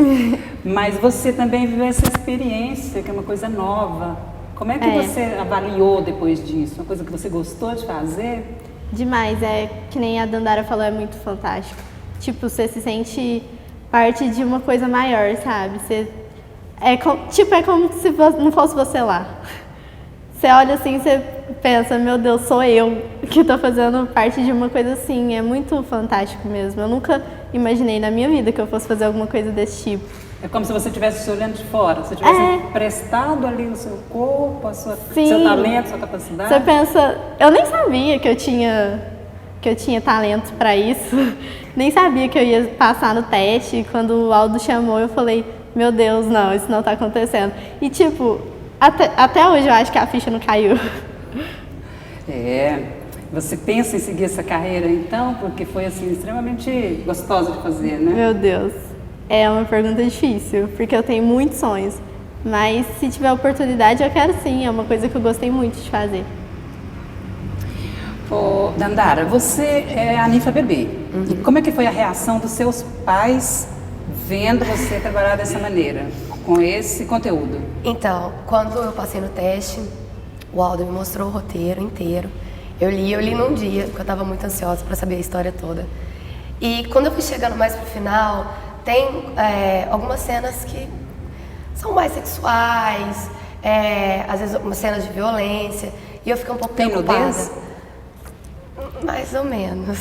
Mas você também viveu essa experiência, que é uma coisa nova. Como é que você avaliou depois disso? Uma coisa que você gostou de fazer? Demais, que nem a Dandara falou, é muito fantástico. Tipo, você se sente parte de uma coisa maior, sabe? É como se não fosse você lá. Você olha assim, você pensa, meu Deus, sou eu que estou fazendo parte de uma coisa assim. É muito fantástico mesmo. Eu nunca imaginei na minha vida que eu fosse fazer alguma coisa desse tipo. É como se você estivesse se olhando de fora, se tivesse prestado ali o seu corpo, seu talento, sua capacidade. Você pensa, eu nem sabia que eu tinha talento para isso, nem sabia que eu ia passar no teste. E quando o Aldo chamou, eu falei, meu Deus, não, isso não está acontecendo. E tipo, até hoje eu acho que a ficha não caiu. Você pensa em seguir essa carreira então, porque foi assim extremamente gostosa de fazer, né? Meu Deus. É uma pergunta difícil, porque eu tenho muitos sonhos, mas se tiver oportunidade eu quero sim, é uma coisa que eu gostei muito de fazer. Ô, Dandara, você é a ninfa bebê. E como é que foi a reação dos seus pais vendo você trabalhar dessa maneira, com esse conteúdo? Então, quando eu passei no teste, o Aldo me mostrou o roteiro inteiro. Eu li num dia, porque eu estava muito ansiosa para saber a história toda. E quando eu fui chegando mais pro final, tem algumas cenas que são mais sexuais, às vezes umas cenas de violência, e eu fiquei um pouco preocupada. Nudez? Mais ou menos.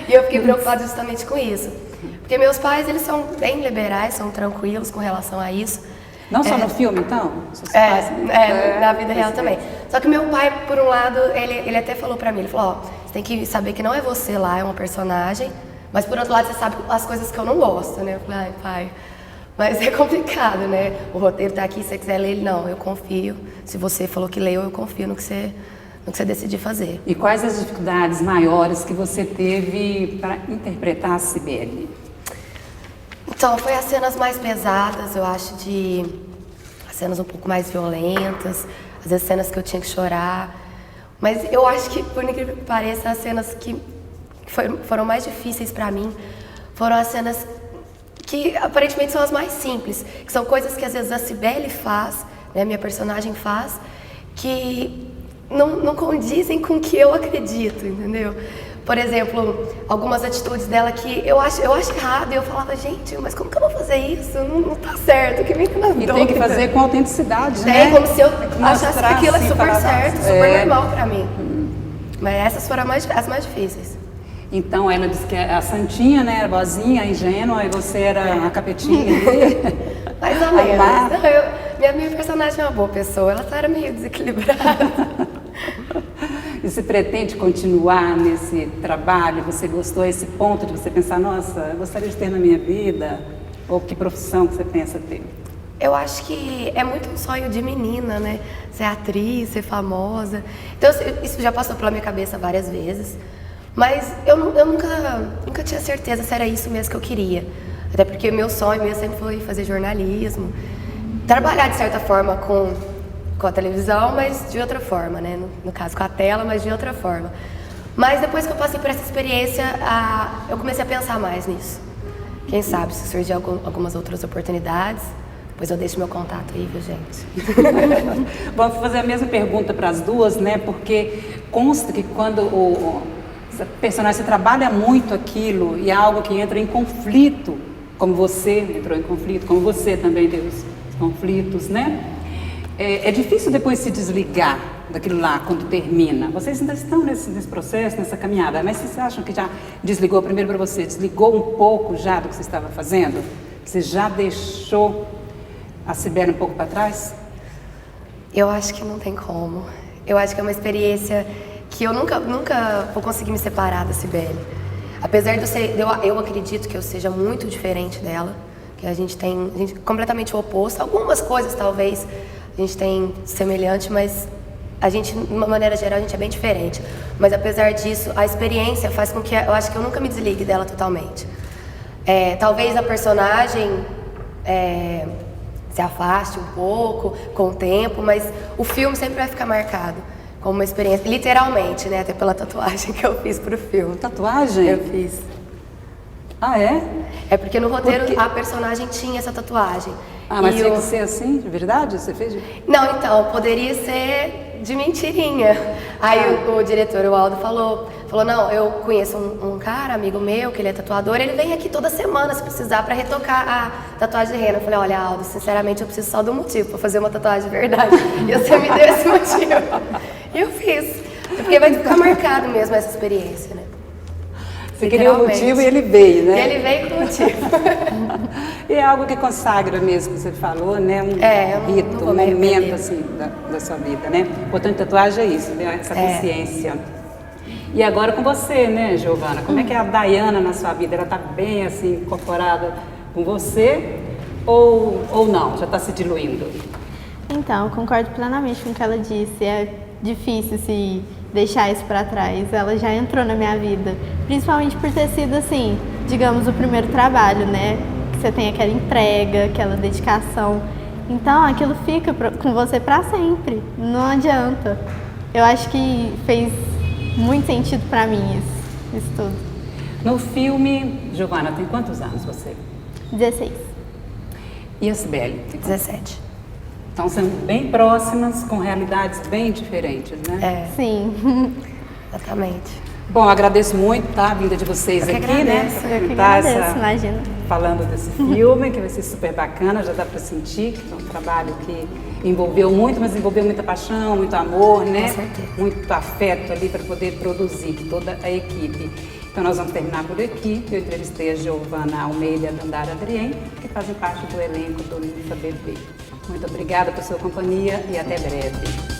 E eu fiquei preocupada justamente com isso. Porque meus pais, eles são bem liberais, são tranquilos com relação a isso. Não só no filme, então? Seus pais, na vida real também. Só que meu pai, por um lado, ele até falou pra mim, ele falou, você tem que saber que não é você lá, é uma personagem, mas por outro lado você sabe as coisas que eu não gosto, né? Eu falei, ai pai, mas é complicado, né? O roteiro tá aqui, se você quiser ler ele, não, eu confio. Se você falou que leu, eu confio no que você decidir fazer. E quais as dificuldades maiores que você teve para interpretar a Cibele? Então, foi as cenas mais pesadas, eu acho, as cenas um pouco mais violentas, às às vezes cenas que eu tinha que chorar. Mas eu acho que, por incrível que pareça, as cenas que foram mais difíceis pra mim foram as cenas que aparentemente são as mais simples, que são coisas que às vezes a Cibele faz, né, minha personagem faz, que não condizem com o que eu acredito, entendeu? Por exemplo, algumas atitudes dela que eu acho errado, e eu falava, gente, mas como que eu vou fazer isso? Não tá certo, que me E tem que fazer com autenticidade, tem, né? como se eu achasse que aquilo é assim, super falar, certo, nossa, super normal pra mim. Mas essas foram as mais difíceis. Então ela disse que a santinha, né, era boazinha, ingênua, e você era a capetinha ali. Mais ou menos. Não, minha personagem é uma boa pessoa, ela era meio desequilibrada. E você pretende continuar nesse trabalho? Você gostou a esse ponto de você pensar, nossa, eu gostaria de ter na minha vida? Ou que profissão que você pensa ter? Eu acho que é muito um sonho de menina, né? Ser atriz, ser famosa. Então isso já passou pela minha cabeça várias vezes. Mas eu nunca tinha certeza se era isso mesmo que eu queria. Até porque meu sonho mesmo sempre foi fazer jornalismo. Trabalhar de certa forma com a televisão, mas de outra forma, né? No caso com a tela, mas de outra forma. Mas depois que eu passei por essa experiência, eu comecei a pensar mais nisso. Quem sabe se surgir algumas outras oportunidades, depois eu deixo meu contato aí, viu, gente? Vou fazer a mesma pergunta para as duas, né? Porque consta que quando o personagem trabalha muito aquilo e é algo que entra em conflito, como você entrou em conflito, como você também teve os conflitos, né? É difícil depois se desligar daquilo lá quando termina. Vocês ainda estão nesse processo, nessa caminhada, mas vocês acham que já desligou, primeiro para você, desligou um pouco já do que você estava fazendo? Você já deixou a Cibele um pouco para trás? Eu acho que não tem como. Eu acho que é uma experiência que eu nunca vou conseguir me separar da Cibele. Apesar de eu acredito que eu seja muito diferente dela, que a gente completamente o oposto. Algumas coisas talvez a gente tem semelhante, mas a gente, de uma maneira geral, a gente é bem diferente. Mas apesar disso, a experiência faz com que eu acho que eu nunca me desligue dela totalmente. Talvez a personagem se afaste um pouco com o tempo, mas o filme sempre vai ficar marcado como uma experiência, literalmente, né? Até pela tatuagem que eu fiz pro filme. Tatuagem? Eu fiz. Ah, é? É porque no roteiro a personagem tinha essa tatuagem. Ah, mas tinha que ser assim, de verdade? Você fez? Não, então, poderia ser de mentirinha. Aí o diretor, o Aldo, falou, não, eu conheço um cara, amigo meu, que ele é tatuador, ele vem aqui toda semana, se precisar, pra retocar a tatuagem de rena. Eu falei, olha, Aldo, sinceramente, eu preciso só de um motivo pra fazer uma tatuagem de verdade. E você me deu esse motivo. E eu fiz. Porque vai ficar marcado mesmo essa experiência, né? Você queria o motivo e ele veio, né? E ele veio com o motivo. E é algo que consagra mesmo, que você falou, né? Um rito, um momento assim da sua vida, né? Portanto, tatuagem é isso, né? Essa consciência. E agora com você, né, Giovana? Como é que é a Dayana na sua vida? Ela está bem assim, incorporada com você ou não? Já está se diluindo? Então, eu concordo plenamente com o que ela disse. É difícil se deixar isso para trás. Ela já entrou na minha vida, principalmente por ter sido, assim, digamos, o primeiro trabalho, né? Que você tem aquela entrega, aquela dedicação. Então, aquilo fica com você para sempre. Não adianta. Eu acho que fez muito sentido para mim isso tudo. No filme, Giovana, tem quantos anos você? 16. E a Cibele? 17. Então, são bem próximas, com realidades bem diferentes, né? Sim. Exatamente. Bom, eu agradeço muito, tá, a vinda de vocês aqui, agradeço. né? Eu que agradeço, imagina. Falando desse filme, que vai ser super bacana, já dá para sentir que é um trabalho que envolveu muito, mas envolveu muita paixão, muito amor, né? Com certeza. Muito afeto ali para poder produzir toda a equipe. Então nós vamos terminar por aqui. Eu entrevistei a Giovana Almeida e a Dandara Adrien, que fazem parte do elenco do Linfa Bebê. Muito obrigada por sua companhia e até breve.